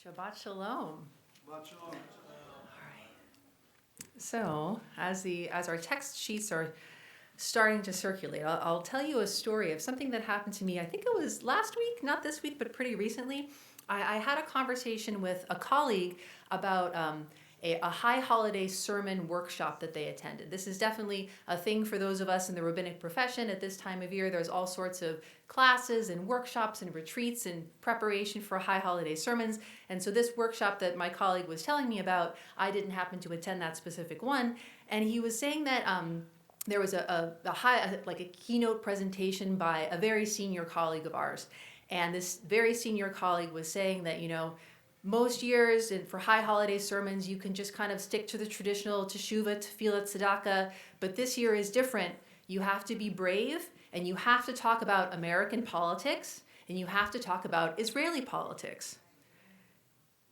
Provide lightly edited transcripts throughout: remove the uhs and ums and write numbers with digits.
Shabbat shalom. Shabbat shalom. All right. So, as our text sheets are starting to circulate, I'll tell you a story of something that happened to me. I think it was last week, not this week, but pretty recently. I had a conversation with a colleague about a high holiday sermon workshop that they attended. This is definitely a thing for those of us in the rabbinic profession at this time of year. There's all sorts of classes and workshops and retreats in preparation for high holiday sermons. And so this workshop that my colleague was telling me about, I didn't happen to attend that specific one. And he was saying that there was a keynote presentation by a very senior colleague of ours. And this very senior colleague was saying that, most years and for high holiday sermons, you can just kind of stick to the traditional teshuvah, tefillah, tzedakah. But this year is different. You have to be brave, and you have to talk about American politics, and you have to talk about Israeli politics.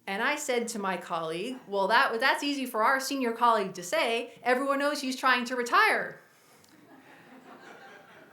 And I said to my colleague, well, that's easy for our senior colleague to say. Everyone knows he's trying to retire.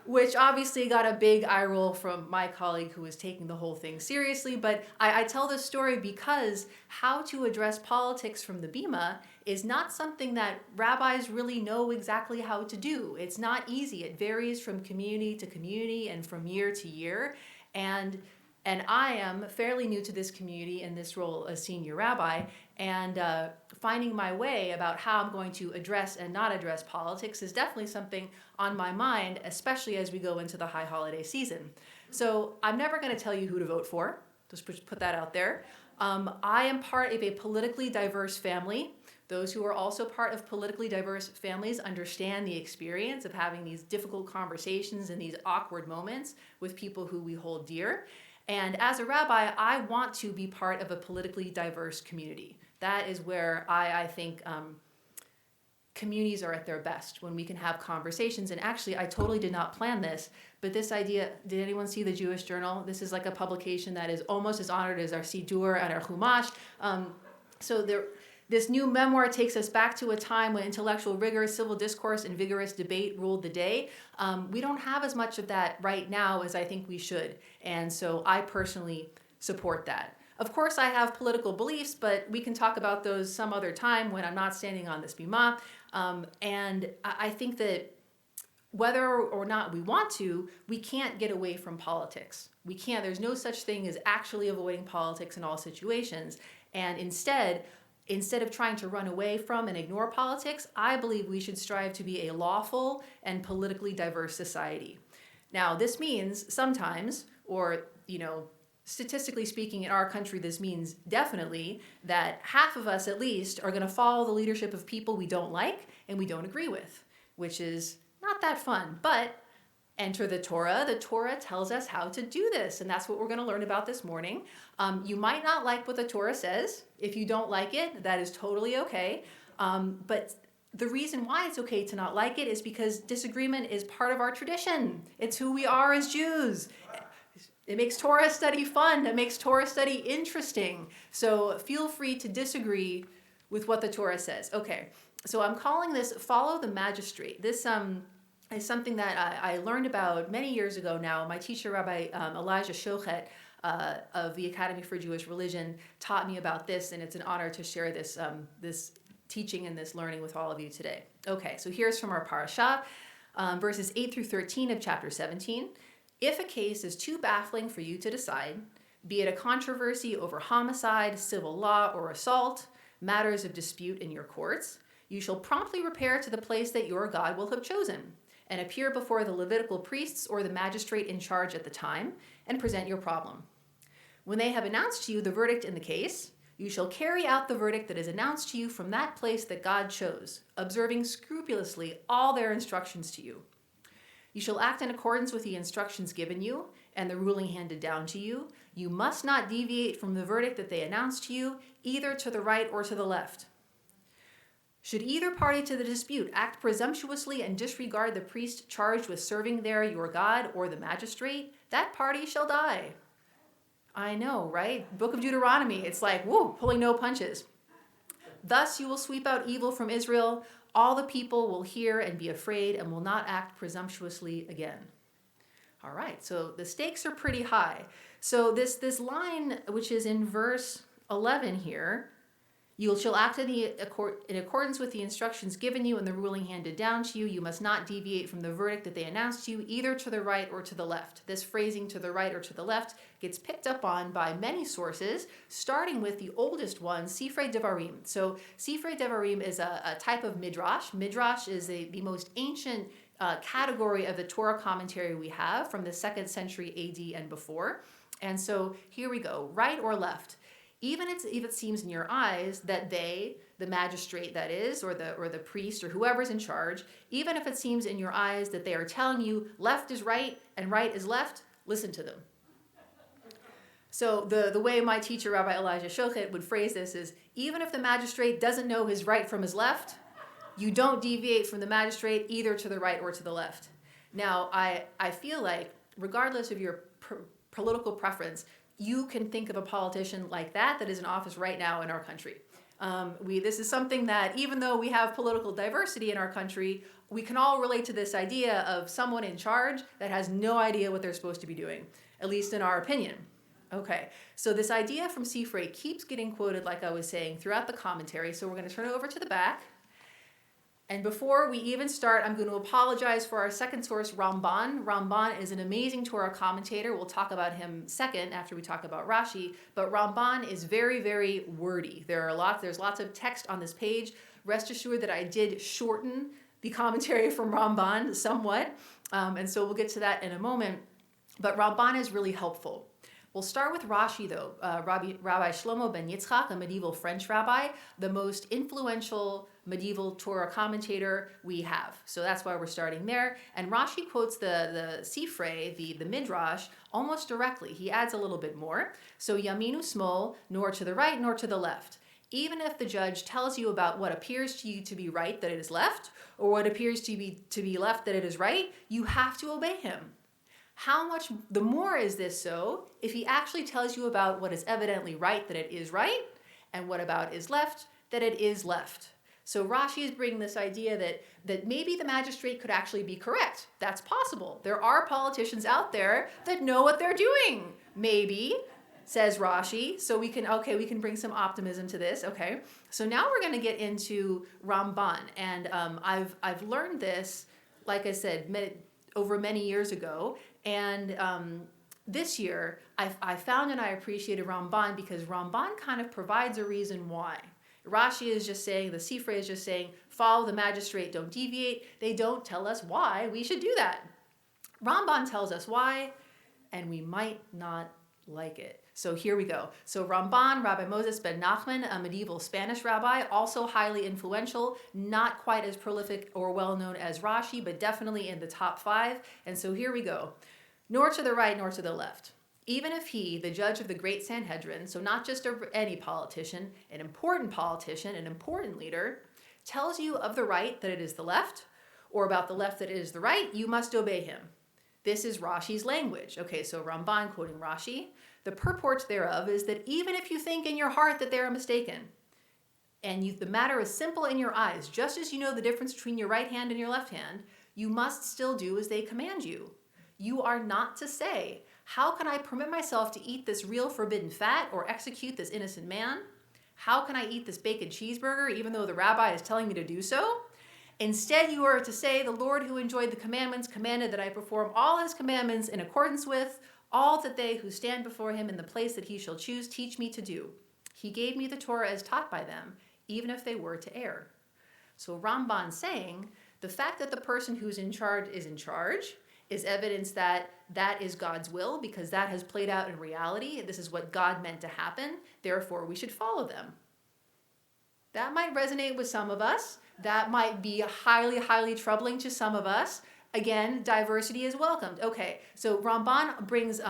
Which obviously got a big eye roll from my colleague who was taking the whole thing seriously. But I tell this story because how to address politics from the Bima is not something that rabbis really know exactly how to do. It's not easy. It varies from community to community and from year to year. And I am fairly new to this community in this role as senior rabbi, and finding my way about how I'm going to address and not address politics is definitely something on my mind, especially as we go into the high holiday season. So I'm never going to tell you who to vote for. Just put that out there. I am part of a politically diverse family. Those who are also part of politically diverse families understand the experience of having these difficult conversations and these awkward moments with people who we hold dear. And as a rabbi, I want to be part of a politically diverse community. That is where I think communities are at their best, when we can have conversations. And actually, I totally did not plan this, but this idea, did anyone see the Jewish Journal? This is like a publication that is almost as honored as our Sidur and our Chumash. This new memoir takes us back to a time when intellectual rigor, civil discourse, and vigorous debate ruled the day. We don't have as much of that right now as I think we should. And so I personally support that. Of course, I have political beliefs, but we can talk about those some other time when I'm not standing on this bima. And I think that whether or not we want to, we can't get away from politics. We can't. There's no such thing as actually avoiding politics in all situations. And instead of trying to run away from and ignore politics, I believe we should strive to be a lawful and politically diverse society. Now, this means sometimes, or, statistically speaking in our country, this means definitely that half of us at least are going to follow the leadership of people we don't like and we don't agree with, which is not that fun. But enter the Torah. The Torah tells us how to do this, and that's what we're going to learn about this morning. You might not like what the Torah says. If you don't like it, that is totally okay. But the reason why it's okay to not like it is because disagreement is part of our tradition. It's who we are as Jews. It makes Torah study fun. It makes Torah study interesting. So feel free to disagree with what the Torah says. Okay, so I'm calling this Follow the Magistrate. This is something that I learned about many years ago now. My teacher, Rabbi Elijah Shochet of the Academy for Jewish Religion, taught me about this, and it's an honor to share this teaching and this learning with all of you today. Okay, so here's from our parasha, verses 8 through 13 of chapter 17. If a case is too baffling for you to decide, be it a controversy over homicide, civil law, or assault, matters of dispute in your courts, you shall promptly repair to the place that your God will have chosen, and appear before the Levitical priests or the magistrate in charge at the time, and present your problem. When they have announced to you the verdict in the case, you shall carry out the verdict that is announced to you from that place that God chose, observing scrupulously all their instructions to you. You shall act in accordance with the instructions given you and the ruling handed down to you. You must not deviate from the verdict that they announce to you, either to the right or to the left. Should either party to the dispute act presumptuously and disregard the priest charged with serving there your God or the magistrate, that party shall die. I know, right? Book of Deuteronomy, it's like, woo, pulling no punches. Thus you will sweep out evil from Israel. All the people will hear and be afraid and will not act presumptuously again. All right, so the stakes are pretty high. So this line, which is in verse 11 here. You shall act in accordance with the instructions given you and the ruling handed down to you. You must not deviate from the verdict that they announced to you, either to the right or to the left. This phrasing, to the right or to the left, gets picked up on by many sources, starting with the oldest one, Sifrei Devarim. So Sifrei Devarim is a type of midrash. Midrash is the most ancient category of the Torah commentary we have from the 2nd century AD and before. And so here we go, right or left. Even if it seems in your eyes that they, the magistrate that is, or the priest or whoever's in charge, even if it seems in your eyes that they are telling you left is right and right is left, listen to them. So the way my teacher, Rabbi Elijah Shochet, would phrase this is, even if the magistrate doesn't know his right from his left, you don't deviate from the magistrate either to the right or to the left. Now, I feel like, regardless of your political preference, you can think of a politician like that is in office right now in our country. This is something that, even though we have political diversity in our country, we can all relate to this idea of someone in charge that has no idea what they're supposed to be doing, at least in our opinion. Okay, so this idea from Sifrei keeps getting quoted, like I was saying, throughout the commentary. So we're going to turn it over to the back. And before we even start, I'm going to apologize for our second source, Ramban. Ramban is an amazing Torah commentator. We'll talk about him second after we talk about Rashi. But Ramban is very, very wordy. There's lots of text on this page. Rest assured that I did shorten the commentary from Ramban somewhat. And so we'll get to that in a moment. But Ramban is really helpful. We'll start with Rashi, though. Rabbi Shlomo ben Yitzchak, a medieval French rabbi, the most influential medieval Torah commentator we have. So that's why we're starting there. And Rashi quotes the Sifrei, the Midrash, almost directly. He adds a little bit more. So Yaminu Smol, nor to the right nor to the left. Even if the judge tells you about what appears to you to be right, that it is left, or what appears to be left, that it is right, you have to obey him. How much the more is this so if he actually tells you about what is evidently right, that it is right, and what about is left, that it is left. So Rashi is bringing this idea that maybe the magistrate could actually be correct. That's possible. There are politicians out there that know what they're doing. Maybe, says Rashi. So we can bring some optimism to this. Okay. So now we're going to get into Ramban, and I've learned this, like I said, over many years ago, and this year I found and I appreciated Ramban because Ramban kind of provides a reason why. Rashi is just saying, the Sifrei is just saying, follow the magistrate, don't deviate. They don't tell us why we should do that. Ramban tells us why, and we might not like it. So here we go. So Ramban, Rabbi Moses ben Nachman, a medieval Spanish rabbi, also highly influential, not quite as prolific or well-known as Rashi, but definitely in the top 5. And so here we go. Nor to the right, nor to the left. Even if he, the judge of the great Sanhedrin, so not just any politician, an important leader, tells you of the right that it is the left, or about the left that it is the right, you must obey him. This is Rashi's language. Okay, so Ramban quoting Rashi. The purport thereof is that even if you think in your heart that they are mistaken, and the matter is simple in your eyes, just as you know the difference between your right hand and your left hand, you must still do as they command you. You are not to say, how can I permit myself to eat this real forbidden fat or execute this innocent man? How can I eat this bacon cheeseburger even though the rabbi is telling me to do so? Instead, you are to say, the Lord who enjoyed the commandments commanded that I perform all his commandments in accordance with all that they who stand before him in the place that he shall choose teach me to do. He gave me the Torah as taught by them, even if they were to err. So Ramban saying, the fact that the person who's in charge is evidence that that is God's will, because that has played out in reality. This is what God meant to happen. Therefore, we should follow them. That might resonate with some of us. That might be highly, highly troubling to some of us. Again, diversity is welcomed. Okay, so Ramban brings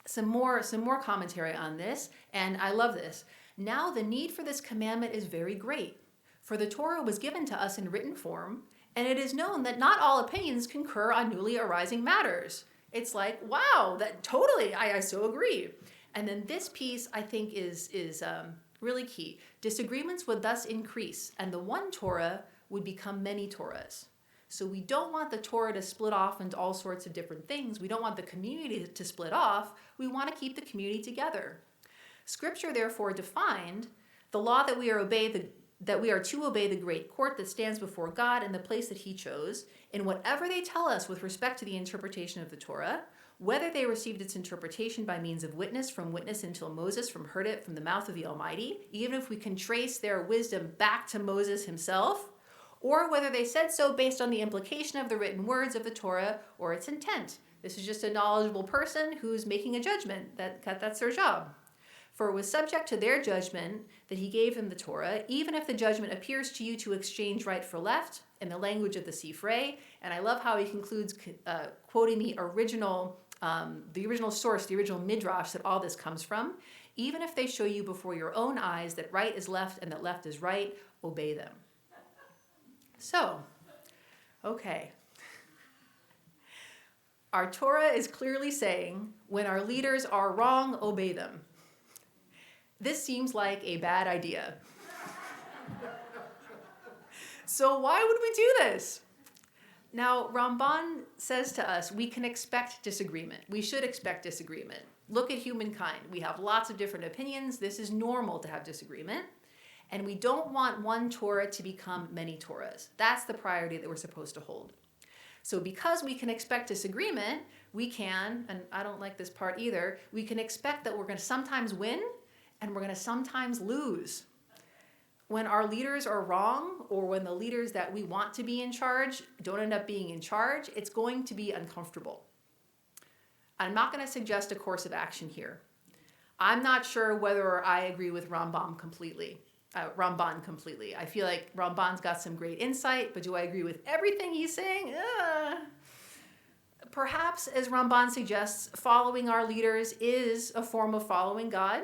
some more commentary on this, and I love this. Now the need for this commandment is very great, for the Torah was given to us in written form, and it is known that not all opinions concur on newly arising matters. It's like, wow, that totally, I so agree. And then this piece, I think, is really key. Disagreements would thus increase, and the one Torah would become many Torahs. So we don't want the Torah to split off into all sorts of different things. We don't want the community to split off. We want to keep the community together. Scripture therefore defined the law that we are to obey the great court that stands before God in the place that he chose, in whatever they tell us with respect to the interpretation of the Torah, whether they received its interpretation by means of witness from witness until Moses heard it from the mouth of the Almighty, even if we can trace their wisdom back to Moses himself, or whether they said so based on the implication of the written words of the Torah or its intent. This is just a knowledgeable person who's making a judgment. That's their job. For it was subject to their judgment that he gave them the Torah, even if the judgment appears to you to exchange right for left, in the language of the Sifrei. And I love how he concludes quoting the original source, the original midrash that all this comes from. Even if they show you before your own eyes that right is left and that left is right, obey them. So, okay. Our Torah is clearly saying, when our leaders are wrong, obey them. This seems like a bad idea. So why would we do this? Now, Ramban says to us, we can expect disagreement. We should expect disagreement. Look at humankind. We have lots of different opinions. This is normal to have disagreement. And we don't want one Torah to become many Torahs. That's the priority that we're supposed to hold. So because we can expect disagreement, we can, and I don't like this part either, we can expect that we're going to sometimes win and we're going to sometimes lose. When our leaders are wrong, or when the leaders that we want to be in charge don't end up being in charge, it's going to be uncomfortable. I'm not going to suggest a course of action here. I'm not sure whether I agree with Ramban completely. I feel like Ramban's got some great insight, but do I agree with everything he's saying? Perhaps, as Ramban suggests, following our leaders is a form of following God.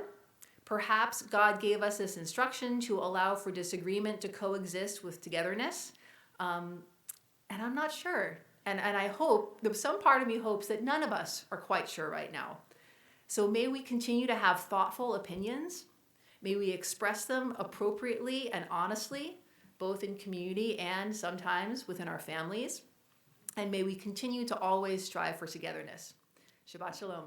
Perhaps God gave us this instruction to allow for disagreement to coexist with togetherness. And I'm not sure. And I hope, some part of me hopes that none of us are quite sure right now. So may we continue to have thoughtful opinions. May we express them appropriately and honestly, both in community and sometimes within our families. And may we continue to always strive for togetherness. Shabbat Shalom.